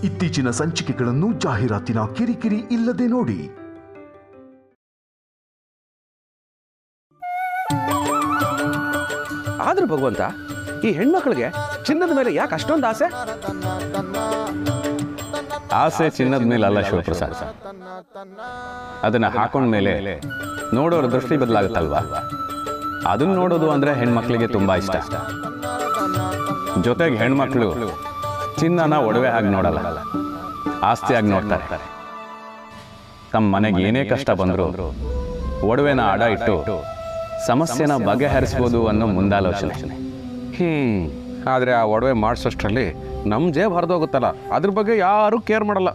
ಇತ್ತೀಚಿನ ಸಂಚಿಕೆಗಳನ್ನು ಜಾಹೀರಾತಿನ ಕಿರಿಕಿರಿ ಇಲ್ಲದೆ ನೋಡಿ. ಆದ್ರೂ ಭಗವಂತ, ಈ ಹೆಣ್ಮಕ್ಳಿಗೆ ಚಿನ್ನದ ಮೇಲೆ ಯಾಕೆ ಅಷ್ಟೊಂದು ಆಸೆ? ಆಸೆ ಚಿನ್ನದ ಮೇಲೆ ಅಲ್ಲ ಶಿವಪ್ರಸಾದ್, ಅದನ್ನ ಹಾಕೊಂಡ ಮೇಲೆ ನೋಡೋರ ದೃಷ್ಟಿ ಬದಲಾಗುತ್ತಲ್ವಾ, ಅದನ್ನ ನೋಡೋದು ಅಂದ್ರೆ ಹೆಣ್ಮಕ್ಳಿಗೆ ತುಂಬಾ ಇಷ್ಟ. ಜೊತೆಗೆ ಹೆಣ್ಮಕ್ಳು ಚಿನ್ನನ ಒಡವೆ ಆಗಿ ನೋಡಲ್ಲ, ಆಸ್ತಿಯಾಗಿ ನೋಡ್ತಾರೆ. ತಮ್ಮ ಮನೆಗೆ ಏನೇ ಕಷ್ಟ ಬಂದ್ರು ಒಡವೆನ ಅಡ ಇಟ್ಟು ಸಮಸ್ಯೆನ ಬಗೆಹರಿಸ್ಬೋದು ಅನ್ನೋ ಮುಂದಾಲೋಚನೆ. ಆದರೆ ಆ ಒಡವೆ ಮಾಡಿಸೋಷ್ಟರಲ್ಲಿ ನಮ್ಮ ಜೇಬ್ ಹರಿದೋಗುತ್ತಲ್ಲ, ಅದ್ರ ಬಗ್ಗೆ ಯಾರೂ ಕೇರ್ ಮಾಡಲ್ಲ.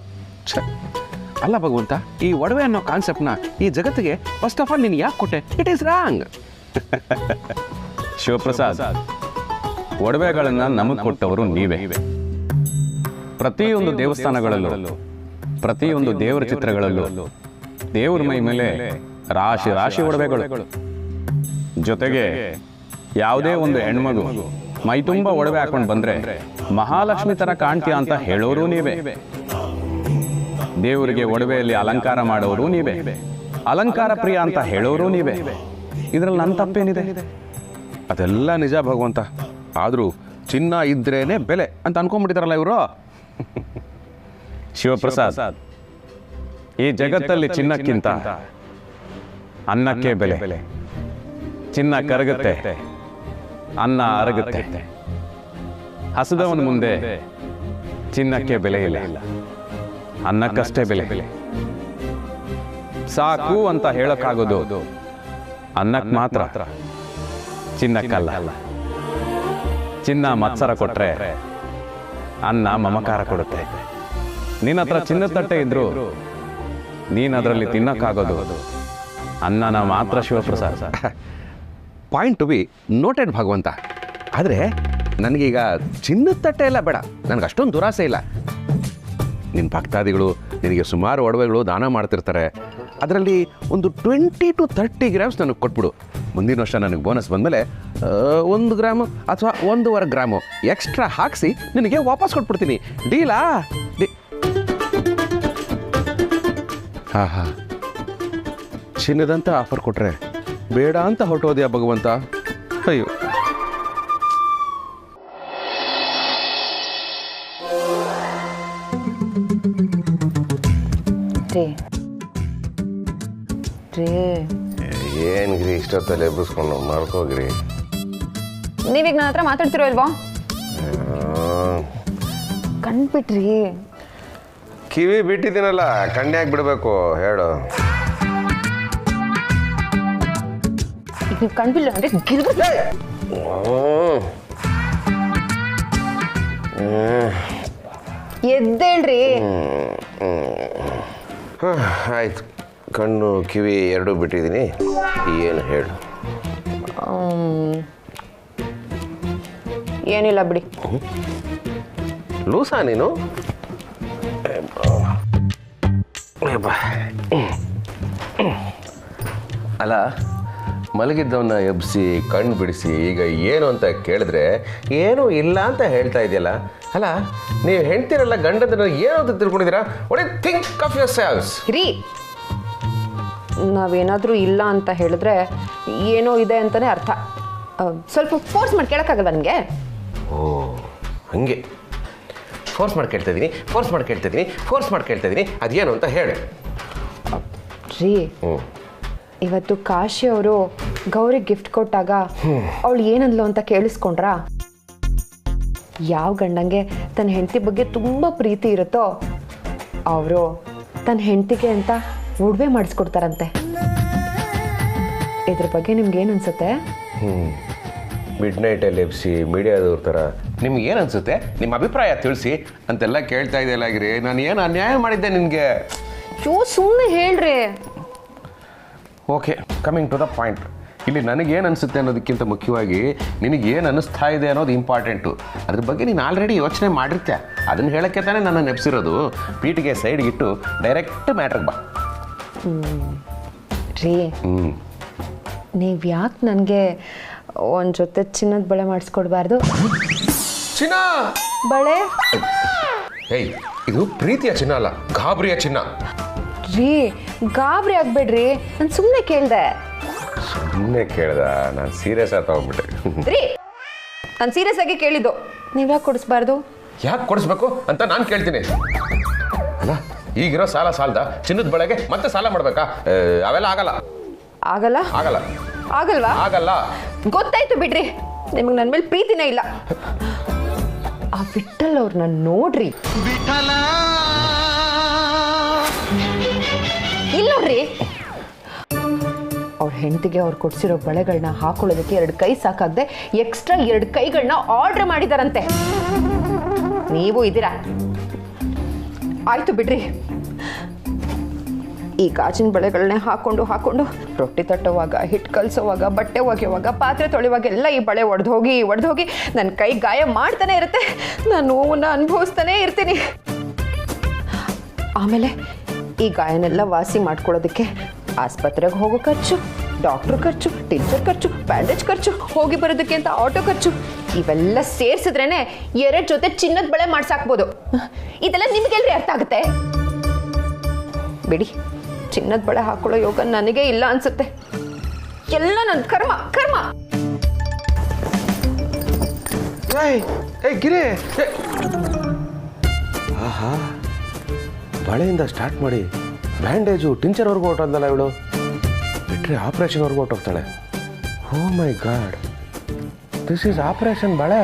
ಅಲ್ಲ ಭಗವಂತ, ಈ ಒಡವೆ ಅನ್ನೋ ಕಾನ್ಸೆಪ್ಟ್ನ ಈ ಜಗತ್ತಿಗೆ ಫಸ್ಟ್ ಆಫ್ ಆಲ್ ನೀನು ಯಾಕೆ ಕೊಟ್ಟೆ? It is wrong. ಶಿವಪ್ರಸಾದ್, ಒಡವೆಗಳನ್ನ ನಮಗೆ ಕೊಟ್ಟವರು ನೀವೇ. ಪ್ರತಿಯೊಂದು ದೇವಸ್ಥಾನಗಳಲ್ಲೂ, ಪ್ರತಿಯೊಂದು ದೇವರ ಚಿತ್ರಗಳಲ್ಲೂ ದೇವ್ರ ಮೈ ಮೇಲೆ ರಾಶಿ ರಾಶಿ ಒಡವೆಗಳು. ಜೊತೆಗೆ ಯಾವುದೇ ಒಂದು ಹೆಣ್ಮಗು ಮೈ ತುಂಬ ಒಡವೆ ಹಾಕೊಂಡು ಬಂದ್ರೆ ಮಹಾಲಕ್ಷ್ಮಿ ತರ ಕಾಣ್ತೀಯ ಅಂತ ಹೇಳೋರು ನೀವೇ. ದೇವರಿಗೆ ಒಡವೆಯಲ್ಲಿ ಅಲಂಕಾರ ಮಾಡೋರು ನೀವೇ, ಅಲಂಕಾರ ಪ್ರಿಯ ಅಂತ ಹೇಳೋರು ನೀವೇ. ಇದರಲ್ಲಿ ನನ್ನ ತಪ್ಪೇನಿದೆ? ಅದೆಲ್ಲ ನಿಜ ಭಗವಂತ. ಆದರೂ ಚಿನ್ನ ಇದ್ರೇನೆ ಬೆಲೆ ಅಂತ ಅನ್ಕೊಂಡ್ಬಿಟ್ಟಿದಾರಲ್ಲ ಇವರು. ಶಿವಪ್ರಸಾದ್, ಈ ಜಗತ್ತಲ್ಲಿ ಚಿನ್ನಕ್ಕಿಂತ ಅನ್ನಕ್ಕೆ ಬೆಲೆ. ಚಿನ್ನ ಕರಗುತ್ತೆ, ಅನ್ನ ಅರಗುತ್ತೆ. ಹಸದವನ ಮುಂದೆ ಚಿನ್ನಕ್ಕೆ ಬೆಲೆ ಇಲ್ಲ, ಅನ್ನಕ್ಕಷ್ಟೇ ಬೆಲೆ. ಸಾಕು ಅಂತ ಹೇಳಕ್ಕಾಗೋದು ಅನ್ನಕ್ಕೆ ಮಾತ್ರ, ಚಿನ್ನಕ್ಕಲ್ಲ. ಚಿನ್ನ ಮತ್ಸರ ಕೊಟ್ರೆ ಅನ್ನ ಮಮಕಾರ ಕೊಡುತ್ತೆ. ನಿನ್ನ ಹತ್ರ ಚಿನ್ನದ ತಟ್ಟೆ ಇದ್ರು ನೀನ್ ಅದರಲ್ಲಿ ತಿನ್ನಕ್ಕಾಗೋದು ಅನ್ನನ ಮಾತ್ರ Shivaprasad. Point to be noted ಭಗವಂತ. ಆದರೆ ನನಗೀಗ ಚಿನ್ನದ ತಟ್ಟೆ ಎಲ್ಲ ಬೇಡ, ನನಗೆ ಅಷ್ಟೊಂದು ದುರಾಸೆ ಇಲ್ಲ. ನಿನ್ನ ಭಕ್ತಾದಿಗಳು ನಿನಗೆ ಸುಮಾರು ಒಡವೆಗಳು ದಾನ ಮಾಡ್ತಿರ್ತಾರೆ, ಅದರಲ್ಲಿ ಒಂದು 20 to 30 ಗ್ರಾಮ್ಸ್ ನನಗೆ ಕೊಟ್ಬಿಡು. ಮುಂದಿನ ವರ್ಷ ನನಗೆ ಬೋನಸ್ ಬಂದಮೇಲೆ 1 ಗ್ರಾಮು ಅಥವಾ 1.5 ಗ್ರಾಮು ಎಕ್ಸ್ಟ್ರಾ ಹಾಕಿಸಿ ನಿನಗೆ ವಾಪಸ್ ಕೊಟ್ಬಿಡ್ತೀನಿ. ಡೀಲಾ? ಹಾಂ, ಚಿನ್ನದಂತ ಆಫರ್ ಕೊಟ್ರೆ ಬೇಡ ಅಂತ ಹೊರಟೋದ್ಯಾ ಭಗವಂತ? ಅಯ್ಯೋ. ಏನ್ಗ್ರಿ ಇಷ್ಟೊತ್ತಲ್ಲಿ ಎಬ್ಬಿಸ್ಕೊಂಡು ಮಾಡ್ಕೋಗ್ರಿ. ನೀವೀಗ ನನ್ನ ಹತ್ರ ಮಾತಾಡ್ತಿರೋ ಇಲ್ವೋ? ಕಣ್ಬಿಟ್ರಿ. ಕಿವಿ ಬಿಟ್ಟಿದ್ದೀನಲ್ಲ, ಕಣ್ಯಾಗಿ ಬಿಡಬೇಕು ಹೇಳು. ಈಗ ನೀವು ಕಣ್ಬಿಲ್ಲ ಅಂದ್ರೆ ಎದ್ದೇಳ್ರಿ. ಆಯ್ತು, ಕಣ್ಣು ಕಿವಿ ಎರಡೂ ಬಿಟ್ಟಿದ್ದೀನಿ. ಏನು ಹೇಳು? ಏನಿಲ್ಲ ಬಿಡಿ. ಲೂಸಾ ನೀನು? ಅಲ್ಲ, ಮಲಗಿದ್ದವನ್ನ ಎಬ್ಬಿಸಿ ಕಣ್ಣು ಬಿಡಿಸಿ ಈಗ ಏನು ಅಂತ ಕೇಳಿದ್ರೆ ಏನೂ ಇಲ್ಲ ಅಂತ ಹೇಳ್ತಾ ಇದೆಯಲ್ಲ. ಅಲ್ಲ, ನೀವು ಹೆಣ್ತಿರಲ್ಲ ಗಂಡದನ್ನ ಏನು ಅಂತ ತಿಳ್ಕೊಂಡಿದ್ದೀರಾ? What you think of yourselves? ರೀ, ನಾವೇನಾದರೂ ಇಲ್ಲ ಅಂತ ಹೇಳಿದ್ರೆ ಏನೋ ಇದೆ ಅಂತಲೇ ಅರ್ಥ. ಸ್ವಲ್ಪ ಫೋರ್ಸ್ ಮಾಡಿ ಕೇಳೋಕ್ಕಾಗಲ್ಲ ನನಗೆ. ಓ, ಹಂಗೆ ಫೋರ್ಸ್ ಮಾಡಿ ಕೇಳ್ತಾ ಇದ್ದೀನಿ ಅದೇನು ಅಂತ ಹೇಳಿ. ರೀ, ಇವತ್ತು ಕಾಶಿ ಅವರು ಗೌರಿ ಗಿಫ್ಟ್ ಕೊಟ್ಟಾಗ ಅವಳು ಏನಂದ್ಲು ಅಂತ ಕೇಳಿಸ್ಕೊಂಡ್ರಾ? ಯಾವ ಗಂಡಂಗೆ ತನ್ನ ಹೆಂಡತಿ ಬಗ್ಗೆ ತುಂಬ ಪ್ರೀತಿ ಇರುತ್ತೋ ಅವರು ತನ್ನ ಹೆಂಡತಿಗೆ ಅಂತ ಒಡವೆ ಮಾಡಿಸ್ಕೊಡ್ತಾರಂತೆ. ಇದ್ರ ಬಗ್ಗೆ ನಿಮ್ಗೇನು ಅನ್ಸುತ್ತೆ? ಮಿಡ್ ನೈಟಲ್ಲಿ ಎಬ್ಸಿ ಮೀಡಿಯಾದವ್ರ ಥರ ನಿಮ್ಗೆ ಏನು ಅನಿಸುತ್ತೆ? ನಿಮ್ಮ ಅಭಿಪ್ರಾಯ ತಿಳಿಸಿ ಅಂತೆಲ್ಲ ಕೇಳ್ತಾ ಇದೆಯಲ್ಲಾಗಿರಿ. ನಾನು ಏನು ಅನ್ಯಾಯ ಮಾಡಿದ್ದೆ ನಿನಗೆ? ಸುಮ್ಮನೆ ಹೇಳ್ರಿ. Okay, coming to the point. ಇಲ್ಲಿ ನನಗೇನು ಅನಿಸುತ್ತೆ ಅನ್ನೋದಕ್ಕಿಂತ ಮುಖ್ಯವಾಗಿ ನಿನಗೇನು ಅನ್ನಿಸ್ತಾ ಇದೆ ಅನ್ನೋದು ಇಂಪಾರ್ಟೆಂಟು. ಅದ್ರ ಬಗ್ಗೆ ನೀನು ಆಲ್ರೆಡಿ ಯೋಚನೆ ಮಾಡಿರ್ತೀಯ. ಅದನ್ನು ಹೇಳೋಕ್ಕೆ ತಾನೇ ನನ್ನ ನೆಪ್ಸಿರೋದು. ಪೀಟಿಗೆ ಸೈಡ್ಗಿಟ್ಟು ಡೈರೆಕ್ಟ್ ಮ್ಯಾಟ್ರಿಗೆ ಬಾ. ರೀ, ನೀವು ಯಾಕೆ ನನಗೆ ಒಂದು ಜೊತೆ ಚಿನ್ನದ ಬಳೆ ಮಾಡಿಸ್ಕೊಡ್ಬಾರ್ದು? ಚಿನ್ನ ಬಳೆ? ಹೇಯ್, ಇದು ಪ್ರೀತಿಯ ಚಿನ್ನ ಅಲ್ಲ, ಗಾಬರಿಯ ಚಿನ್ನ. ರೀ ಗಾಬರಿ ಆಗ್ಬೇಡ್ರಿ, ನಾನು ಸುಮ್ಮನೆ ಕೇಳ್ದೆ. ಸುಮ್ಮನೆ ಕೇಳ್ದ? ನಾನು ಸೀರಿಯಸ್ ಆಗಿ ತಗೊಂಡ್ಬಿಟ್ಟೆ. ರೀ ನಾನು ಸೀರಿಯಸ್ ಆಗಿ ಕೇಳಿದ್ದು, ನೀವ್ಯಾಕೆ ಕೊಡಿಸ್ಬಾರ್ದು? ಯಾಕೆ ಕೊಡಿಸ್ಬೇಕು ಅಂತ ನಾನು ಕೇಳ್ತೀನಿ. ಅಲ್ಲ, ಈಗಿರೋ ಸಾಲ ಸಾಲದ ಚಿನ್ನದ ಬಳೆಗೆ ಮತ್ತೆ ಸಾಲ ಮಾಡ್ಬೇಕಾ? ಅವೆಲ್ಲ ಆಗಲ್ಲ. ಆಗಲ್ಲ? ಆಗಲ್ಲ. ಆಗಲ್ವಾ? ಆಗಲ್ಲ. ಗೊತ್ತಾಯ್ತು ಬಿಡ್ರಿ, ನಿಮಗೆ ನನ್ನ ಮೇಲೆ ಪ್ರೀತಿನೇ ಇಲ್ಲ. ಆ ವಿಠಲ್ ಅವ್ರನ್ನ ನೋಡ್ರಿ. ಇಲ್ಲ ನೋಡ್ರಿ, ಅವ್ರ ಹೆಂಡತಿಗೆ ಅವ್ರು ಕೊಡ್ಸಿರೋ ಬಳೆಗಳನ್ನ ಹಾಕೊಳ್ಳೋದಕ್ಕೆ 2 ಕೈ ಸಾಕಾಗದೆ ಎಕ್ಸ್ಟ್ರಾ 2 ಕೈಗಳನ್ನ ಆರ್ಡರ್ ಮಾಡಿದಾರಂತೆ. ನೀವು ಇದ್ದೀರಾ? ಆಯ್ತು ಬಿಡ್ರಿ. ಈ ಗಾಜಿನ ಬಳೆಗಳನ್ನೇ ಹಾಕೊಂಡು ರೊಟ್ಟಿ ತಟ್ಟುವಾಗ, ಹಿಟ್ಟು ಕಲಸೋವಾಗ, ಬಟ್ಟೆ ಒಗೆಯುವಾಗ, ಪಾತ್ರೆ ತೊಳೆಯುವಾಗ ಎಲ್ಲ ಈ ಬಳೆ ಒಡೆದೋಗಿ ನನ್ನ ಕೈ ಗಾಯ ಮಾಡ್ತಾನೆ ಇರುತ್ತೆ. ನಾನು ನೋವನ್ನ ಅನುಭವಿಸ್ತಾನೆ ಇರ್ತೀನಿ. ಆಮೇಲೆ ಈ ಗಾಯನೆಲ್ಲ ವಾಸಿ ಮಾಡ್ಕೊಳ್ಳೋದಕ್ಕೆ ಆಸ್ಪತ್ರೆಗೆ ಹೋಗೋ ಖರ್ಚು, ಡಾಕ್ಟ್ರ್ ಖರ್ಚು, ಟೀಚರ್ ಖರ್ಚು, ಬ್ಯಾಂಡೇಜ್ ಖರ್ಚು, ಹೋಗಿ ಬರೋದಕ್ಕೆ ಅಂತ ಆಟೋ ಖರ್ಚು, ಇವೆಲ್ಲ ಸೇರಿಸಿದ್ರೇನೆ 2 ಜೊತೆ ಚಿನ್ನದ ಬಳೆ ಮಾಡ್ಸಾಕ್ಬೋದು. ಇದೆಲ್ಲ ನಿಮಗೆಲ್ರಿ ಅರ್ಥ ಆಗುತ್ತೆ? ಬಿಡಿ, ಚಿನ್ನದ ಬಳೆ ಹಾಕೊಳ್ಳೋ ಯೋಗ ನನಗೆ ಇಲ್ಲ ಅನ್ಸುತ್ತೆ. ಎಲ್ಲ ನನ್ನ ಕರ್ಮ ಕರ್ಮ. ಗಿರಿ, ಆಹಾ, ಬಳೆಯಿಂದ ಸ್ಟಾರ್ಟ್ ಮಾಡಿ ಬ್ಯಾಂಡೇಜು ಟಿಂಚರ್ವರೆಗೂ ಹೊರಟೋದಲ್ಲ ಇವಳು. ಬಿಟ್ಟರೆ ಆಪರೇಷನ್ವರೆಗೂ ಹೊರಟೋಗ್ತಾಳೆ. ಓ ಮೈ ಗಾಡ್, ದಿಸ್ ಈಸ್ ಆಪರೇಷನ್ ಬಳೆ.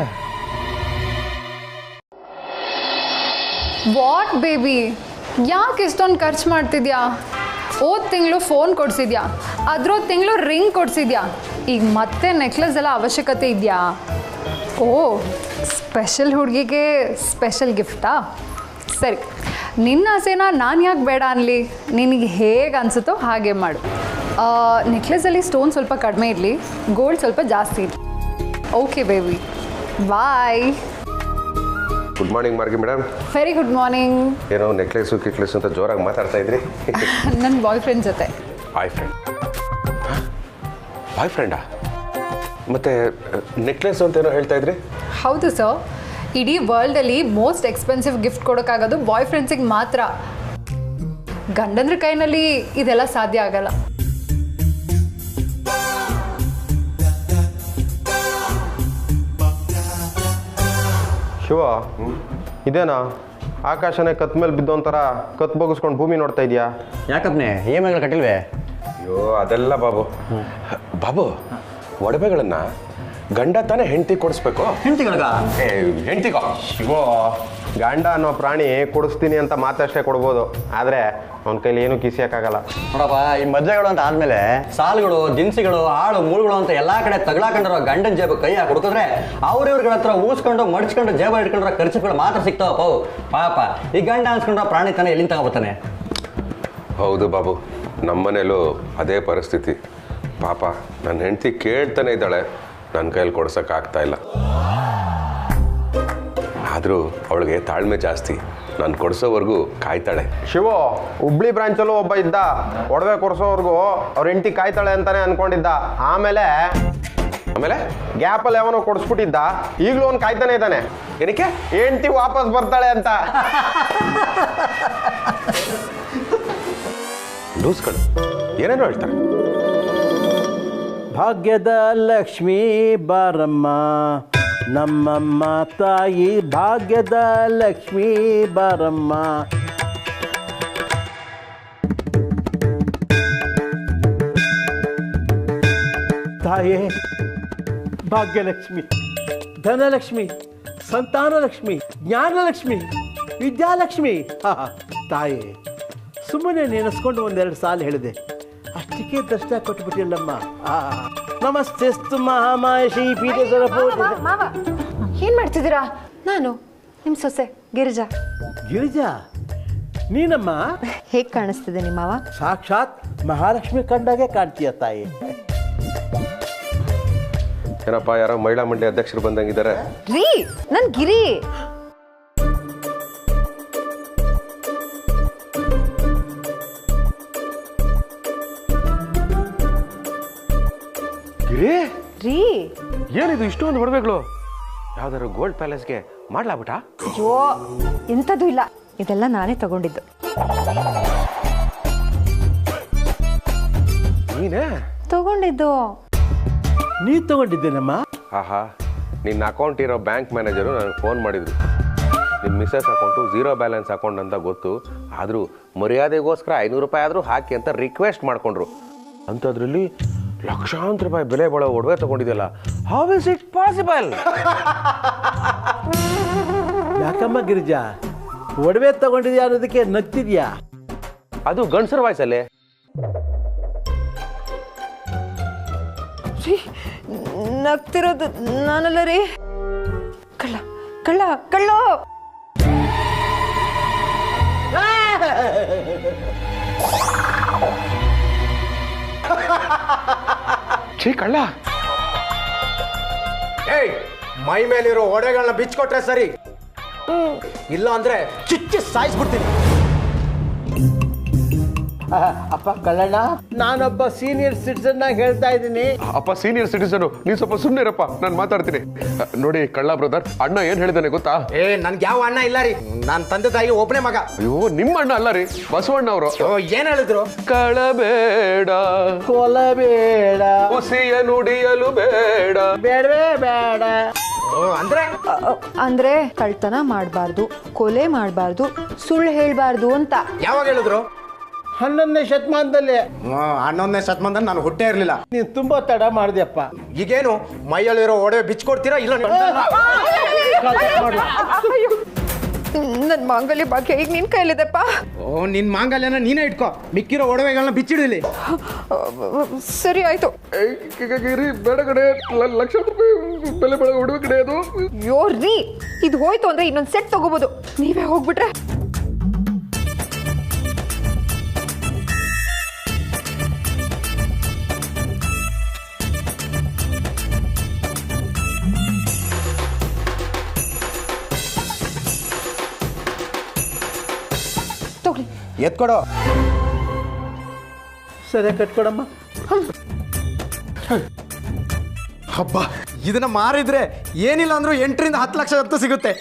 ವಾಟ್ ಬೇಬಿ, ಯಾಕೆ ಇಷ್ಟೊಂದು ಖರ್ಚು ಮಾಡ್ತಿದ್ಯಾ? ಹೋದ ತಿಂಗಳು ಫೋನ್ ಕೊಡಿಸಿದ್ಯಾ, ಅದ್ರ ತಿಂಗಳು ರಿಂಗ್ ಕೊಡಿಸಿದ್ಯಾ, ಈಗ ಮತ್ತೆ ನೆಕ್ಲೆಸ್ ಎಲ್ಲ ಅವಶ್ಯಕತೆ ಇದೆಯಾ? ಓ, ಸ್ಪೆಷಲ್ ಹುಡುಗಿಗೆ ಸ್ಪೆಷಲ್ ಗಿಫ್ಟಾ? ಸರಿ, ನಿನ್ನ ಆಸೆನ ನಾನು ಯಾಕೆ ಬೇಡ ಅನ್ನಲಿ? ನಿನಗೆ ಹೇಗೆ ಅನಿಸುತ್ತೋ ಹಾಗೆ ಮಾಡು. ನೆಕ್ಲೆಸಲ್ಲಿ ಸ್ಟೋನ್ ಸ್ವಲ್ಪ ಕಡಿಮೆ ಇರಲಿ, ಗೋಲ್ಡ್ ಸ್ವಲ್ಪ ಜಾಸ್ತಿ ಇರಲಿ. Okay baby, bye. Good morning Margi madam. Very good morning. ಏನೋ ನೆಕ್ಲೆಸು ಕಿಕ್ಲೆಸು ಅಂತ ಜೋರಾಗಿ ಮಾತಾಡ್ತಾ ಇದ್ರಿ. ನನ್ನ ಬಾಯ್ ಫ್ರೆಂಡ್ ಜೊತೆ. Boyfriend? ಬಾಯ್ ಫ್ರೆಂಡಾ? ಮತ್ತೆ ನೆಕ್ಲೆಸ್ ಅಂತ ಏನೋ ಹೇಳ್ತಾ ಇದ್ರಿ? ಹೌದು ಸರ್, ಇಡೀ ವರ್ಲ್ಡಲ್ಲಿ ಮೋಸ್ಟ್ ಎಕ್ಸ್ಪೆನ್ಸಿವ್ ಗಿಫ್ಟ್ ಕೊಡೋಕ್ಕಾಗೋದು ಬಾಯ್ ಫ್ರೆಂಡ್ಸಿಗೆ ಮಾತ್ರ. ಗಂಡಂದ್ರ ಕೈನಲ್ಲಿ ಇದೆಲ್ಲ ಸಾಧ್ಯ ಆಗಲ್ಲ. ಶಿವ, ಇದೇನಾ ಆಕಾಶನೇ ಕತ್ ಮೇಲೆ ಬಿದ್ದು ಒಂಥರ ಕತ್ ಬಗ್ಗಿಸ್ಕೊಂಡು ಭೂಮಿ ನೋಡ್ತಾ ಇದೆಯಾ? ಯಾಕಪ್ನೆ EMI ಕಟ್ಟಿಲ್ವೇ? ಅಯ್ಯೋ ಅದೆಲ್ಲ ಬಾಬು. ಬಾಬು, ಒಡವೆಗಳನ್ನ ಗಂಡ ತಾನೇ ಹೆಂಡತಿ ಕೊಡಿಸ್ಬೇಕು. ಹೆಂಡತಿಗಳ್ಗ? ಹೆಂಡತಿಗೋ? ಶಿವ, ಗಂಡ ಅನ್ನೋ ಪ್ರಾಣಿ ಕೊಡಿಸ್ತೀನಿ ಅಂತ ಮಾತಷ್ಟೇ ಕೊಡ್ಬೋದು, ಆದರೆ ಅವನ ಕೈಲಿ ಏನೂ ಕಿಸಿಯೋಕ್ಕಾಗಲ್ಲ. ನೋಡಪ್ಪ, ಈ ಮದುವೆಗಳು ಅಂತ ಆದಮೇಲೆ ಸಾಲುಗಳು, ದಿನಸಿಗಳು, ಆಳು ಮೂಳುಗಳು ಅಂತ ಎಲ್ಲ ಕಡೆ ತಗಲಾಕೊಂಡಿರೋ ಗಂಡನ ಜೇಬು ಕೈ ಹಾಕಿ ಹುಡುಕಿದ್ರೆ ಅವ್ರಿವ್ರ ಹತ್ರ ಊಸ್ಕೊಂಡು ಮಡ್ಚ್ಕೊಂಡು ಜೇಬ ಇಟ್ಕೊಂಡಿರೋ ಖರ್ಚುಗಳು ಮಾತ್ರ ಸಿಗ್ತಾವಪ್ಪ. ಪಾಪ ಈ ಗಂಡ ಅನ್ಸ್ಕೊಂಡ್ರೆ ಪ್ರಾಣಿ ತಾನೆ ಎಲ್ಲಿಂದ ತಗೋಬರ್ತಾನೆ? ಹೌದು ಬಾಬು, ನಮ್ಮನೇಲೂ ಅದೇ ಪರಿಸ್ಥಿತಿ. ಪಾಪ ನನ್ನ ಹೆಂಡತಿ ಕೇಳ್ತಾನೆ ಇದ್ದಾಳೆ, ನನ್ನ ಕೈಯಲ್ಲಿ ಕೊಡ್ಸೋಕ್ಕಾಗ್ತಾ ಇಲ್ಲ. ಆದರೂ ಅವಳಿಗೆ ತಾಳ್ಮೆ ಜಾಸ್ತಿ, ನಾನು ಕೊಡಿಸೋವರೆಗೂ ಕಾಯ್ತಾಳೆ. ಶಿವ, ಹುಬ್ಳಿ ಬ್ರಾಂಚಲ್ಲೂ ಒಬ್ಬ ಇದ್ದ, ಒಡವೆ ಕೊಡಿಸೋವರೆಗೂ ಅವ್ರ ಹೆಂಡತಿ ಕಾಯ್ತಾಳೆ ಅಂತಾನೆ ಅನ್ಕೊಂಡಿದ್ದ. ಆಮೇಲೆ ಗ್ಯಾಪಲ್ಲಿ ಯಾವನೋ ಕೊಡಿಸ್ಬಿಟ್ಟಿದ್ದ, ಈಗಲೂ ಅವ್ನು ಕಾಯ್ತಾನೆ ಇದ್ದಾನೆ. ಏನಕ್ಕೆ? ಹೆಂಡತಿ ವಾಪಸ್ ಬರ್ತಾಳೆ ಅಂತ. ಲೂಸ್ಗಳು ಏನೇನೋ ಹೇಳ್ತಾರೆ. ಭಾಗ್ಯದ ಲಕ್ಷ್ಮೀ ಬಾರಮ್ಮ, ನಮ್ಮಮ್ಮ ತಾಯಿ ಭಾಗ್ಯದ ಲಕ್ಷ್ಮೀ ಬಾರಮ್ಮ. ತಾಯೇ ಭಾಗ್ಯಲಕ್ಷ್ಮಿ, ಧನಲಕ್ಷ್ಮಿ, ಸಂತಾನಲಕ್ಷ್ಮಿ, ಜ್ಞಾನಲಕ್ಷ್ಮಿ, ವಿದ್ಯಾಲಕ್ಷ್ಮಿ. ತಾಯೇ, ಸುಮ್ಮನೆ ನೆನೆಸ್ಕೊಂಡು 1-2 ಸಾಲು ಹೇಳಿದೆ, ಅಷ್ಟಕ್ಕೆ ದರ್ಶನ ಕೊಟ್ಬಿಟ್ಟಿಲ್ಲಮ್ಮ. ನಮಸ್ತೆಸ್ತು ಮಹಾಮಾಯಶಿ ಪೀಠೇಶ್ವರ. ಮಾವ, ಏನ್ ಮಾಡ್ತಿದ್ದೀರಾ? ನಾನು ನಿಮ್ಮ ಸೊಸೆ ಗಿರಿಜಾ. ಗಿರಿಜಾ, ನೀನಮ್ಮ? ಹೇಗೆ ಕಾಣಿಸ್ತಿದೆ ನಿಮ್ಮ ಮಾವ? ಸಾಕ್ಷಾತ್ ಮಹಾಲಕ್ಷ್ಮಿ ಕಂಡಾಗೆ ಕಾಣ್ತೀಯ ತಾಯಿ. ಏನಪ್ಪ, ಯಾರೋ ಮಹಿಳಾ ಮಂಡಳಿ ಅಧ್ಯಕ್ಷರು ಬಂದಂಗಿದ್ದಾರೆ. ರೀ, ನನ್ ಗಿರಿ. ಗಿರಿ, ರೀ, ಏನಿದು ಇಷ್ಟೊಂದು ಒಡವೆಗಳು? ಯಾವ್ದಾದ್ರು ಗೋಲ್ಡ್ ಪ್ಯಾಲೇಸ್ಗೆ ಮಾಡ್ಲಾಬಿಟ್ಟ? ಅಯ್ಯೋ, ಎಂಥದ್ದು ಇಲ್ಲ. ಇದೆಲ್ಲ ನಾನೇ ತಗೊಂಡಿದ್ದು. ನೀನೇ ತಗೊಂಡಿದ್ದು. ನೀ ತಗೊಂಡಿದ್ದೇನಮ್ಮ? ಆಹಾ, ನಿನ್ನ ಅಕೌಂಟ್ ಇರೋ ಬ್ಯಾಂಕ್ ಮ್ಯಾನೇಜರು ನನಗೆ ಫೋನ್ ಮಾಡಿದ್ರು. ನಿಮ್ಮ ಮಿಸ್ಸಸ್ ಅಕೌಂಟು 0 ಬ್ಯಾಲೆನ್ಸ್ ಅಕೌಂಟ್ ಅಂತ ಗೊತ್ತು, ಆದರೂ ಮರ್ಯಾದೆಗೋಸ್ಕರ 500 ರೂಪಾಯಿ ಆದರೂ ಹಾಕಿ ಅಂತ ರಿಕ್ವೆಸ್ಟ್ ಮಾಡಿಕೊಂಡ್ರು. ಅಂಥದ್ರಲ್ಲಿ ಲಕ್ಷಾಂತರ ರೂಪಾಯಿ ಬೆಲೆ ಬಾಳೋ ಒಡವೆ ತಗೊಂಡಿದೆಯಲ್ಲ, ಹೌ ಇಸ್ ಇಟ್ ಪಾಸಿಬಲ್? ಯಾಕಮ್ಮ ಗಿರಿಜಾ, ಒಡವೆ ತಗೊಂಡಿದ್ಯಾ ಅನ್ನೋದಕ್ಕೆ ನಗ್ತಿದ್ಯಾ? ಅದು ಗಂಡಸರ ವಾಯ್ಸಲ್ಲೇ. ನಗ್ತಿರೋದು ನಾನಲ್ಲ ರೀ. ಕಳ್ಳ ಕಳ್ಳ ಕಳ್ಳ. ಛೀ, ಕಳ್ಳ. ಏಯ್, ಮೈ ಮೇಲಿರೋ ಒಡೆಗಳನ್ನ ಬಿಚ್ಕೊಟ್ರೆ ಸರಿ, ಇಲ್ಲ ಅಂದ್ರೆ ಚುಚ್ಚಿ ಸಾಯಿಸ್ಬಿಡ್ತೀನಿ. ಅಪ್ಪ ಕಳ್ಳಣ್ಣ, ನಾನೊಬ್ಬ ಸೀನಿಯರ್ ಸಿಟಿಸನ್ ಹೇಳ್ತಾ ಇದ್ದೀನಿ. ಅಪ್ಪ ಸೀನಿಯರ್ ಸಿಟಿಸನ್, ನೀನ್ ಸ್ವಲ್ಪ ಸುಮ್ಮನೆ ಇರಪ್ಪ, ನಾನು ಮಾತಾಡ್ತೀನಿ. ನೋಡಿ ಕಳ್ಳ ಬ್ರದರ್, ಅಣ್ಣ ಏನ್ ಹೇಳಿದಾನೆ ಗೊತ್ತಾ? ನನ್ಗೆ ಯಾವ ಅಣ್ಣ ಇಲ್ಲ ರೀ, ನಾನ್ ತಂದೆ ತಾಯಿ ಒಬ್ಬನೇ ಮಗ. ಅಯ್ಯೋ, ನಿಮ್ಮ ಅಣ್ಣ ಅಲ್ಲ ರೀ, ಬಸವಣ್ಣ ಅವರು. ಏನ್ ಹೇಳಿದ್ರು? ಕಳಬೇಡ, ಕೊಲಬೇಡ, ಹುಸಿಯ ನುಡಿಯಲು ಬೇಡ. ಬೇಡವೇ ಬೇಡ. ಅಂದ್ರೆ ಕಳ್ತನ ಮಾಡಬಾರ್ದು, ಕೊಲೆ ಮಾಡಬಾರ್ದು, ಸುಳ್ಳು ಹೇಳ್ಬಾರ್ದು ಅಂತ. ಯಾವಾಗ ಹೇಳಿದ್ರು? 11ನೇ ಶತಮಾನದಲ್ಲಿ. 11ನೇ ಶತಮಾನದಲ್ಲಿ ನಾನು ಹುಟ್ಟೇ ಇರ್ಲಿಲ್ಲ. ನೀನು ತುಂಬಾ ತಡ ಮಾಡಿದ್ಯಪ್ಪ. ಈಗೇನು ಮೈಯಲ್ಲಿರೋ ಒಡವೆ ಬಿಚ್ಕೊಡ್ತೀರಾ ಇಲ್ಲ? ನನ್ನ ಮಾಂಗಲ್ಯ ಭಾಗ್ಯ ಈಗ ನಿನ್ ಕೈಲಿದೆಪ್ಪ. ನಿನ್ ಮಾಂಗಲ್ಯನ ನೀನೇ ಇಟ್ಕೋ, ಮಿಕ್ಕಿರೋ ಒಡವೆಗಳನ್ನ ಬಿಚ್ಚಿಡಲಿ. ಸರಿ ಆಯ್ತು. ಬೇಡ ಕಡೆ, ಲಕ್ಷಾಂತರ ರೂಪಾಯಿ ಬೆಲೆ ಬಾಳೋ ಒಡವೆ ಕಡೆ ಅದು. ಅಯ್ಯೋ ರೀ, ಇದು ಹೋಯ್ತು ಅಂದ್ರೆ ಇನ್ನೊಂದು ಸೆಟ್ ತಗೋಬಹುದು. ನೀವೇ ಹೋಗ್ಬಿಟ್ರೆ. ಎತ್ಕೊಡೋ. ಸರಿ, ಕಟ್ಕೊಡಮ್ಮ. ಹಬ್ಬ, ಇದನ್ನ ಮಾರಿದ್ರೆ ಏನಿಲ್ಲ ಅಂದ್ರೂ 8 ರಿಂದ 10 ಲಕ್ಷ ಅಂತೂ ಸಿಗುತ್ತೆ.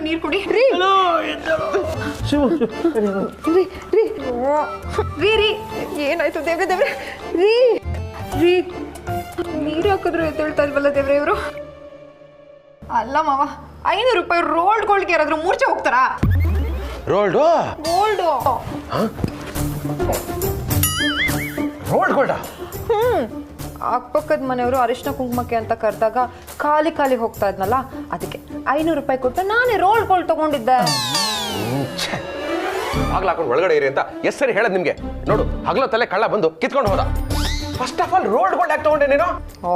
ನೀರ್ ಕುಡಿ. ಏನಾಯ್ತು ದೇವ್ರೆ ದೇವ್ರೆ? ರೀ ರೀ, ನೀರು ಹಾಕಿದ್ರು ಎದ್ದೇಳ್ತಾ ಇಲ್ವಲ್ಲ ದೇವ್ರೆ ಇವರು? ಅಲ್ಲ ಮಾವ, 500 ರೂಪಾಯಿ ರೋಲ್ಡ್ ಗೋಲ್ಡ್ಗೆ ಯಾರಾದ್ರೂ ಮೂರ್ಛೆ ಹೋಗ್ತಾರಾ? ರೋಲ್ಡು ಗೋಲ್ಡು ರೋಲ್ಡ್ ಗೋಲ್ಡ? ಅಕ್ಕಪಕ್ಕದ ಮನೆಯವರು ಅರಿಶಿನ ಕುಂಕುಮಕ್ಕೆ ಅಂತ ಕರೆದಾಗ ಖಾಲಿ ಖಾಲಿ ಹೋಗ್ತಾ ಇದ್ನಲ್ಲ, ಅದಕ್ಕೆ 500 ರೂಪಾಯಿ ಕೊಟ್ಟು ನಾನೇ ರೋಲ್ಡ್ ಗೋಲ್ಡ್ ತಗೊಂಡಿದ್ದೆ. ಹಾಕ್ಲಾಕೊಂಡು ಒಳಗಡೆ ಇರಿ ಅಂತ ಎಷ್ಟು ಸರಿ ಹೇಳದ್ ನಿಮ್ಗೆ? ನೋಡು, ಹಗಲೊತ್ತಲ್ಲೇ ಕಳ್ಳ ಬಂದು ಕಿತ್ಕೊಂಡು ಹೋದ. First of all rolled gold ಯಾಕೆ ತಗೊಂಡೆ ನೀನು? ಓ,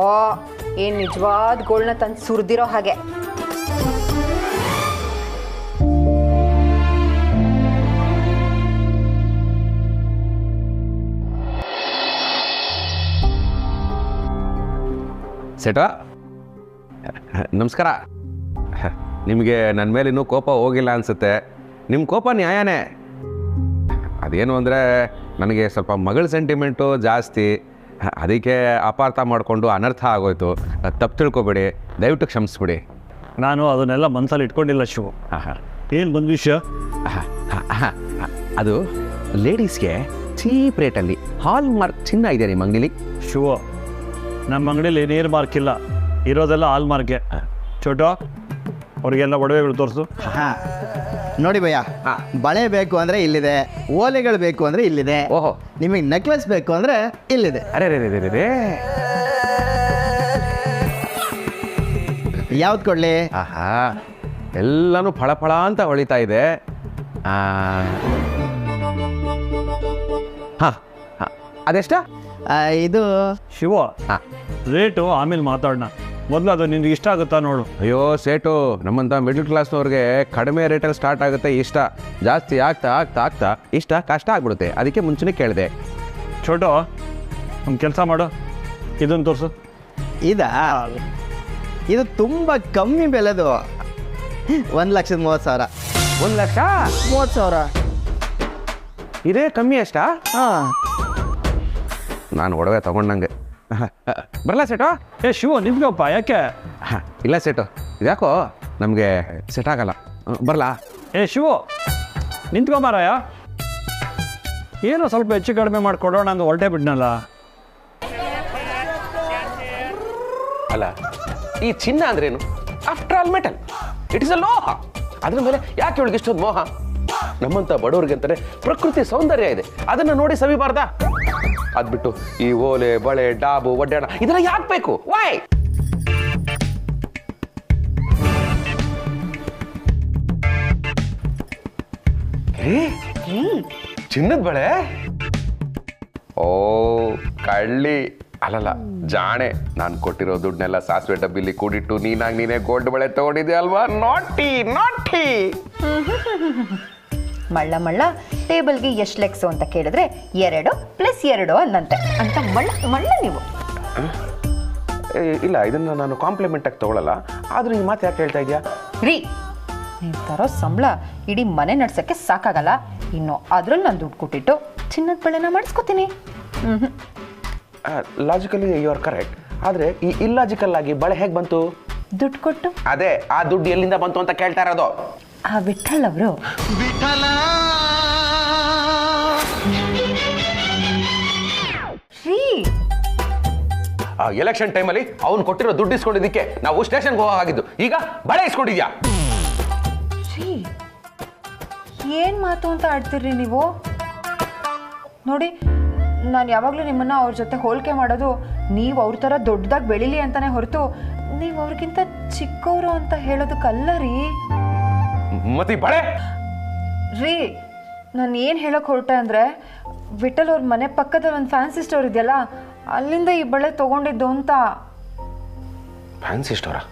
ಏನ್ ನಿಜವಾದ ಗೋಲ್ಡ್ನ ತಂದು ಸುರಿದಿರೋ ಹಾಗೆ. ಸೇಟ, ನಮಸ್ಕಾರ. ನಿಮಗೆ ನನ್ನ ಮೇಲೆ ಇನ್ನೂ ಕೋಪ ಹೋಗಿಲ್ಲ ಅನಿಸುತ್ತೆ. ನಿಮ್ಮ ಕೋಪ ನ್ಯಾಯನೇ. ಅದೇನು ಅಂದರೆ ನನಗೆ ಸ್ವಲ್ಪ ಮಗಳ ಸೆಂಟಿಮೆಂಟು ಜಾಸ್ತಿ, ಅದಕ್ಕೆ ಅಪಾರ್ಥ ಮಾಡಿಕೊಂಡು ಅನರ್ಥ ಆಗೋಯ್ತು. ತಪ್ಪು ತಿಳ್ಕೊಬೇಡಿ, ದಯವಿಟ್ಟು ಕ್ಷಮಿಸ್ಬಿಡಿ. ನಾನು ಅದನ್ನೆಲ್ಲ ಮನಸ್ಸಲ್ಲಿ ಇಟ್ಕೊಂಡಿಲ್ಲ ಶಿವು. ಏನು ಬಂದ ವಿಷಯ? ಅದು ಲೇಡೀಸ್ಗೆ ಚೀಪ್ ರೇಟಲ್ಲಿ ಹಾಲ್ ಮಾರ್ಕ್ ಚಿನ್ನ ಇದೆ ನಿಮ್ಮ ಅಂಗಡಿಲಿ. ಶಿವು, ನಮ್ಮ ಅಂಗಡಿಯಲ್ಲಿ ನೀರು ಮಾರ್ಕ್ ಇಲ್ಲ, ಇರೋದೆಲ್ಲ ಹಾಲ್ ಮಾರ್ಕೆ. ಚೋಟು, ಅವ್ರಿಗೆಲ್ಲ ಒಡವೆಗಳು ತೋರಿಸು. ನೋಡಿ ಭಯ್ಯ, ಬಳೆ ಬೇಕು ಅಂದರೆ ಇಲ್ಲಿದೆ, ಓಲೆಗಳು ಬೇಕು ಅಂದರೆ ಇಲ್ಲಿದೆ. ಓಹೋ, ನಿಮಗೆ ನೆಕ್ಲೆಸ್ ಬೇಕು ಅಂದರೆ ಇಲ್ಲಿದೆ. ಅರೆ ರೇ ರೇ ರೇ, ಯಾವ್ದು ಕೊಡಲಿ? ಆಹಾ, ಎಲ್ಲನೂ ಫಳಫಳ ಅಂತ ಹೊಳಿತಾ ಇದೆ. ಹಾಂ, ಅದೆಷ್ಟ? ಇದು ಶಿವ, ರೇಟು ಆಮೇಲೆ ಮಾತಾಡೋಣ, ಮೊದಲು ಅದು ನಿನ್ಗೆ ಇಷ್ಟ ಆಗುತ್ತಾ ನೋಡು. ಅಯ್ಯೋ ಸೇಟು, ನಮ್ಮಂಥ ಮಿಡ್ಲ್ ಕ್ಲಾಸ್ನವ್ರಿಗೆ ಕಡಿಮೆ ರೇಟಲ್ಲಿ ಸ್ಟಾರ್ಟ್ ಆಗುತ್ತೆ ಇಷ್ಟ, ಜಾಸ್ತಿ ಆಗ್ತಾ ಆಗ್ತಾ ಆಗ್ತಾ ಇಷ್ಟ ಕಷ್ಟ ಆಗ್ಬಿಡುತ್ತೆ. ಅದಕ್ಕೆ ಮುಂಚೆನೇ ಕೇಳಿದೆ. ಚೋಟು, ಒಂದು ಕೆಲಸ ಮಾಡು, ಇದನ್ನು ತೋರಿಸು. ಇದು ತುಂಬ ಕಮ್ಮಿ ಬೆಲೆದು, 1,30,000. 1,30,000? ಇದೇ ಕಮ್ಮಿ ಅಷ್ಟಾ? ಹಾಂ. ನಾನು ಒಡವೆ ತೊಗೊಂಡಂಗೆ ಬರಲ್ಲ ಸೆಟು? ಶಿವ ನಿಮ್ಗಪ್ಪ ಯಾಕೆ? ಇಲ್ಲ ಸೆಟು, ಇದ್ಯಾಕೋ ನಮಗೆ ಸೆಟ್ ಆಗಲ್ಲ. ಬರಲಾ? ಶಿವು ನಿಂತ್ಕೊಂಬಾರಯ್ಯ, ಏನೋ ಸ್ವಲ್ಪ ಹೆಚ್ಚು ಕಡಿಮೆ ಮಾಡಿಕೊಡೋಣ ಅಂತ ಹೊರಟೆ ಬಿಡ್ನಲ್ಲ. ಅಲ್ಲ, ಈ ಚಿನ್ನ ಅಂದ್ರೇನು? After all metal, it is a ಲೋಹ. ಅದ್ರ ಮೇಲೆ ಯಾಕೆ ಇವಳಿಗೆ ಇಷ್ಟೊಂದು ಮೋಹ? ನಮ್ಮಂತ ಬಡವರಿಗೆ ಅಂತಾರೆ ಪ್ರಕೃತಿ ಸೌಂದರ್ಯ ಇದೆ, ಅದನ್ನ ನೋಡಿ ಸವಿಬಾರ್ದಾ? ಅದ್ಬಿಟ್ಟು ಈ ಓಲೆ ಬಳೆ ಡಾಬು ಒಡ್ಡಾಣ ಇದೆಲ್ಲ ಯಾಕೆ ಬೇಕು? ವೈ? ಚಿನ್ನದ ಬಳೆ? ಓ ಕಳ್ಳಿ ಅಲ್ಲಲ್ಲ, ಜಾಣೆ. ನಾನು ಕೊಟ್ಟಿರೋ ದುಡ್ಡನ್ನೆಲ್ಲ ಸಾಸಿವೆ ಡಬ್ಬಿಲಿ ಕೂಡಿಟ್ಟು ನೀನೇ ಗೋಲ್ಡ್ ಬಳೆ ತಗೊಂಡಿದ್ದೆ ಅಲ್ವಾ? ನಾಟಿ ನಾಟಿ. ಮಳ್ಳ ಮಳ್ಳ ಟೇಬಲ್ಗೆ ಎಷ್ಟು ಲೆಕ್ಸು ಅಂತ ಕೇಳಿದ್ರೆ 2 + 2 ಅನ್ನಂತೆ ಅಂತ ಮಳ್ಳ ನೀವು. ಇಲ್ಲ, ಇದನ್ನ ನಾನು ಕಾಂಪ್ಲಿಮೆಂಟ್ ಆಗಿ ತಗೊಳ್ಳಲ್ಲ. ಆದ್ರೂ ಈ ಮಾತು ಯಾಕೆ ಹೇಳ್ತಾ ಇದೆಯಾ? ರೀ, ನೀವು ತರೋ ಸಂಬಳ ಇಡೀ ಮನೆ ನಡ್ಸೋಕ್ಕೆ ಸಾಕಾಗಲ್ಲ. ಇನ್ನು ಅದ್ರಲ್ಲಿ ನಾನು ದುಡ್ಡು ಕೊಟ್ಟಿಟ್ಟು ಚಿನ್ನದ ಬಳೆನ ಮಾಡಿಸ್ಕೊತೀನಿ. Logically you are correct. ಆದ್ರೆ ಈ ಇಲ್ಲಾಜಿಕಲ್ ಆಗಿ ಬಳೆ ಹೇಗೆ ಬಂತು? ದುಡ್ಡು ಕೊಟ್ಟು. ಅದೇ, ಆ ದುಡ್ಡು ಎಲ್ಲಿಂದ ಬಂತು ಅಂತ ಕೇಳ್ತಾ ಇರೋದು. ಆ ವಿಠಲ್ ಅವರು ಎಲೆಕ್ಷನ್ ಟೈಮಲ್ಲಿ ಅವ್ನು ಕೊಟ್ಟಿರೋ ದುಡ್ಡು ಇಸ್ಕೊಂಡಿದ್ದಕ್ಕೆ ನಾವು ಸ್ಟೇಷನ್ಗೆ ಹೋಗಿದ್ದು. ಈಗ ಬಳೆ ಇಸ್ಕೊಂಡಿದ್ಯಾ? ಏನ್ ಮಾತು ಅಂತ ಆಡ್ತಿರ್ರಿ ನೀವು? ನೋಡಿ, ನಾನು ಯಾವಾಗಲೂ ನಿಮ್ಮನ್ನ ಅವ್ರ ಜೊತೆ ಹೋಲಿಕೆ ಮಾಡೋದು ನೀವು ಅವ್ರ ಥರ ದೊಡ್ಡದಾಗಿ ಬೆಳೀಲಿ ಅಂತಾನೆ ಹೊರತು ನೀವು ಅವ್ರಿಗಿಂತ ಚಿಕ್ಕವರು ಅಂತ ಹೇಳೋದಕ್ಕಲ್ಲ ರೀ. ಮತ್ತೆ ಬಳೆ ರೀ, ನಾನು ಏನು ಹೇಳೋಕೆ ಹೊರಟೆ ಅಂದರೆ, ವಿಠಲ್ ಅವ್ರ ಮನೆ ಪಕ್ಕದಲ್ಲಿ ಒಂದು ಫ್ಯಾನ್ಸಿ ಸ್ಟೋರ್ ಇದೆಯಲ್ಲ, ಅಲ್ಲಿಂದ ಈ ಬಳೆ ತಗೊಂಡಿದ್ದು ಅಂತ. ಫ್ಯಾನ್ಸಿ ಸ್ಟೋರಾ?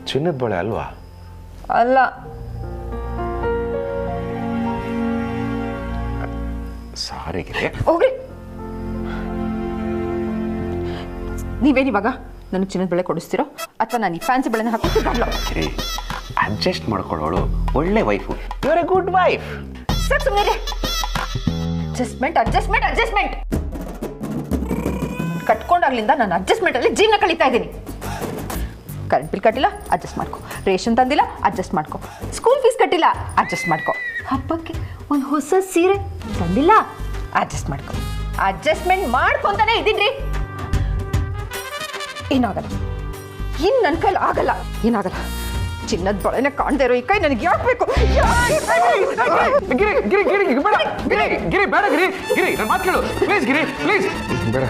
ಚಿನ್ನದ ಬಳೆ ಅಲ್ವಾ? ಅಲ್ಲ. ಸಾರಿ ಹೋಗ್ರಿ. ನೀವೇನಿವಾಗ ನನಗೆ ಚಿನ್ನದ ಬಳೆ ಕೊಡಿಸ್ತೀರೋ ಅಥವಾ ನಾನು ಈ ಫ್ಯಾನ್ಸಿ ಬಳೆನ ಹಾಕಿ ಅಡ್ಜಸ್ಟ್ ಮಾಡ್ಕೊಳ್ಳೋಳು ಒಳ್ಳೆ wife. You are a good wife. Adjustment adjustment adjustment ಕಟ್ಕೊಂಡಾಗ್ಲಿಂದ ನಾನು ಅಡ್ಜಸ್ಟ್ಮೆಂಟಲ್ಲಿ ಜೀವನ ಕಳೀತಾ ಇದ್ದೀನಿ. ಕರೆಂಟ್ ಬಿಲ್ ಕಟ್ಟಿಲ್ಲ, ಅಡ್ಜಸ್ಟ್ ಮಾಡ್ಕೊ. ರೇಷನ್ ತಂದಿಲ್ಲ, ಅಡ್ಜಸ್ಟ್ ಮಾಡ್ಕೊ. ಸ್ಕೂಲ್ ಫೀಸ್ ಕಟ್ಟಿಲ್ಲ, ಅಡ್ಜಸ್ಟ್ ಮಾಡ್ಕೊ. ಹಬ್ಬಕ್ಕೆ ಒಂದು ಹೊಸ ಸೀರೆ ತಂದಿಲ್ಲ, ಅಡ್ಜಸ್ಟ್ ಮಾಡ್ಕೊ. ಅಡ್ಜಸ್ಟ್ಮೆಂಟ್ ಮಾಡ್ಕೊಂತಾನೆ ಇದ್ದೀನ್ರಿ. ಏನಾಗಲ್ಲ, ಇನ್ನು ನನ್ನ ಕೈಲಿ ಆಗಲ್ಲ. ಏನಾಗಲ್ಲ, ಚಿನ್ನದ ಬಳೆನ ಕಾಣದೇ ಇರೋ ಈ ಕೈ ನನಗೆ ಯಾಕೆ ಬೇಕು? ಗಿರಿ ಗಿರಿ ಗಿರಿ ಬೇಡ, ಗಿರಿ ಗಿರಿ ಬೇಡ, ಗಿರಿ ಗಿರಿ ನನ್ನ ಮಾತು ಕೇಳು ಪ್ಲೀಸ್. ಗಿರಿ ಪ್ಲೀಸ್, ಬೇಡ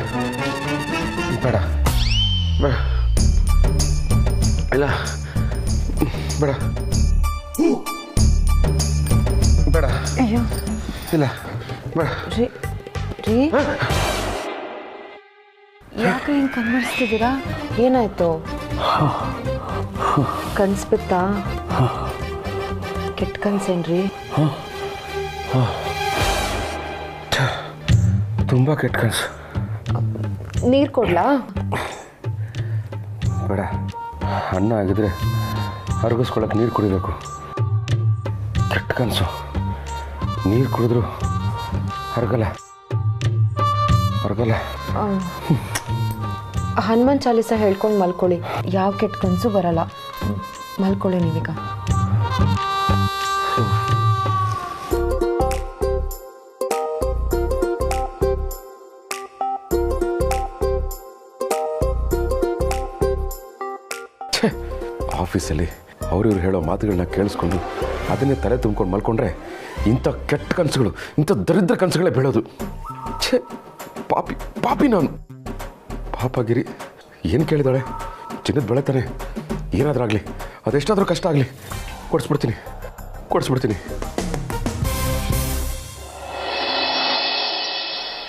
ಬೇಡ ಬೇಡ, ಇಲ್ಲ ಬೇಡ ಬೇಡ, ಅಯ್ಯೋ ಇಲ್ಲ ಬೇಡ. ರೀ, ಯಾಕೆ ಹಿಂಗೆ ಕನ್ನಿಸ್ತಿದ್ದೀರಾ? ಏನಾಯ್ತು? ಕನ್ಸ್ಬಿತ್ತಾ? ಕೆಟ್ಟ ಕನ್ಸೇನ್ರಿ? ತುಂಬ ಕೆಟ್ಟ ಕನಸು. ನೀರು ಕೊಡ್ಲಾ? ಬೇಡ, ಅನ್ನ ಆಗಿದ್ರೆ ಅರ್ಗಿಸ್ಕೊಳಕ್ಕೆ ನೀರು ಕುಡಿಬೇಕು. ಕೆಟ್ಟ ಕನಸು, ನೀರು ಕುಡಿದ್ರು ಅರ್ಗಲ್ಲ. ಹನುಮಾನ್ ಚಾಲೀಸ ಹೇಳ್ಕೊಂಡು ಮಲ್ಕೊಳ್ಳಿ, ಯಾವ ಕೆಟ್ಟ ಕನಸು ಬರಲ್ಲ. ಮಲ್ಕೊಳ್ಳಿ ನೀವೀಗ. ಆಫೀಸಲ್ಲಿ ಅವ್ರಿವ್ರು ಹೇಳೋ ಮಾತುಗಳನ್ನ ಕೇಳಿಸ್ಕೊಂಡು ಅದನ್ನೇ ತಲೆ ತುಂಬ್ಕೊಂಡು ಮಲ್ಕೊಂಡ್ರೆ ಇಂಥ ಕೆಟ್ಟ ಕನಸುಗಳು, ಇಂಥ ದರಿದ್ರ ಕನಸುಗಳೇ ಬೀಳೋದು. ಛೇ, ಪಾಪಿ ಪಾಪಿ ನಾನು. ಪಾಪಗಿರಿ ಏನು ಕೇಳಿದಾಳೆ? ಚಿನ್ನದ ಬಳೆ ತಾನೆ, ಏನಾದರೂ ಆಗಲಿ, ಅದೆಷ್ಟಾದರೂ ಕಷ್ಟ ಆಗಲಿ, ಕೊಡಿಸ್ಬಿಡ್ತೀನಿ.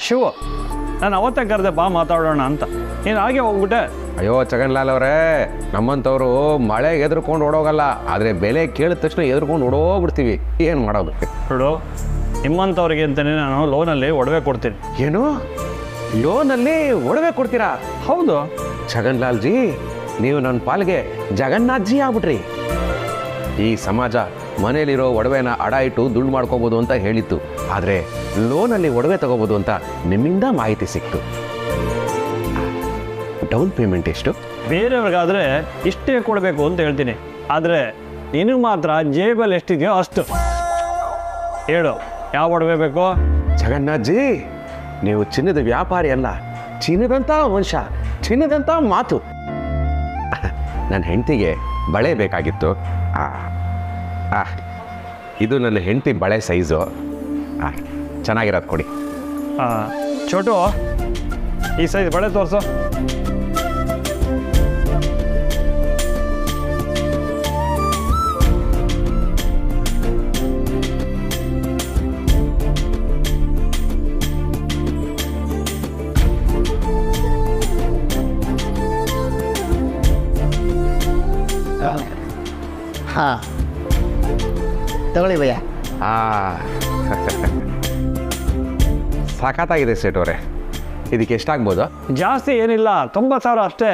ಶಿವ, ನಾನು ಅವತ್ತೇ ಕರೆದೆ ಬಾ ಮಾತಾಡೋಣ ಅಂತ, ನೀನು ಹಾಗೆ ಹೋಗ್ಬಿಟ್ಟೆ. ಅಯ್ಯೋ ಚಗನ್ಲಾಲ್ ಅವರೇ, ನಮ್ಮಂಥವ್ರು ಮಳೆಗೆ ಎದ್ರುಕೊಂಡು ಓಡೋಗಲ್ಲ, ಆದರೆ ಬೆಲೆ ಕೇಳಿದ ತಕ್ಷಣ ಎದ್ರುಕೊಂಡು ಓಡೋಗ್ಬಿಡ್ತೀವಿ. ಏನು ಮಾಡೋದು? ನೋಡು, ನಿಮ್ಮಂಥವ್ರಿಗೆ ಅಂತಲೇ ನಾನು ಲೋನಲ್ಲಿ ಒಡವೆ ಕೊಡ್ತೀನಿ. ಏನು ಲೋನಲ್ಲಿ ಒಡವೆ ಕೊಡ್ತೀರಾ? ಹೌದು ಛಗನ್ಲಾಲ್ ಜಿ, ನೀವು ನನ್ನ ಪಾಲ್ಗೆ ಜಗನ್ನಾಥ್ ಜಿ ಆಗ್ಬಿಟ್ರಿ. ಈ ಸಮಾಜ ಮನೇಲಿರೋ ಒಡವೆನ ಅಡ ಇಟ್ಟು ದುಡ್ಡು ಮಾಡ್ಕೋಬೋದು ಅಂತ ಹೇಳಿತ್ತು. ಆದರೆ ಲೋನಲ್ಲಿ ಒಡವೆ ತಗೋಬೋದು ಅಂತ ನಿಮ್ಮಿಂದ ಮಾಹಿತಿ ಸಿಕ್ತು. ಡೌನ್ ಪೇಮೆಂಟ್ ಎಷ್ಟು? ಬೇರೆಯವ್ರಿಗಾದರೆ ಇಷ್ಟೇ ಕೊಡಬೇಕು ಅಂತ ಹೇಳ್ತೀನಿ, ಆದರೆ ನಿನಗೆ ಮಾತ್ರ ಜೇಬಲ್ಲಿ ಎಷ್ಟಿದೆಯೋ ಅಷ್ಟು ಹೇಳು. ಯಾವ ಒಡವೆ ಬೇಕೋ? ಜಗನ್ನಾಥ್ಜಿ, ನೀವು ಚಿನ್ನದ ವ್ಯಾಪಾರಿ ಅಲ್ಲ, ಚಿನ್ನದಂಥ ಮನುಷ್ಯ, ಚಿನ್ನದಂಥ ಮಾತು. ನನ್ನ ಹೆಂಡತಿಗೆ ಬಳೆ ಬೇಕಾಗಿತ್ತು. ಇದು ನನ್ನ ಹೆಂಡತಿ ಬಳೆ ಸೈಜು. ಚೆನ್ನಾಗಿರೋದು ಕೊಡಿ. ಚೋಟು, ಈ ಸೈಜ್ ಬಳೆ ತೋರಿಸು. ಹಾಂ, ತಗೊಳ್ಳಿ ಭಯ್ಯ. ಸಾಕಾಗಿದೆ ಸೇಟವ್ರೆ. ಇದಕ್ಕೆ ಎಷ್ಟಾಗ್ಬೋದು? ಜಾಸ್ತಿ ಏನಿಲ್ಲ, 90,000 ಅಷ್ಟೇ.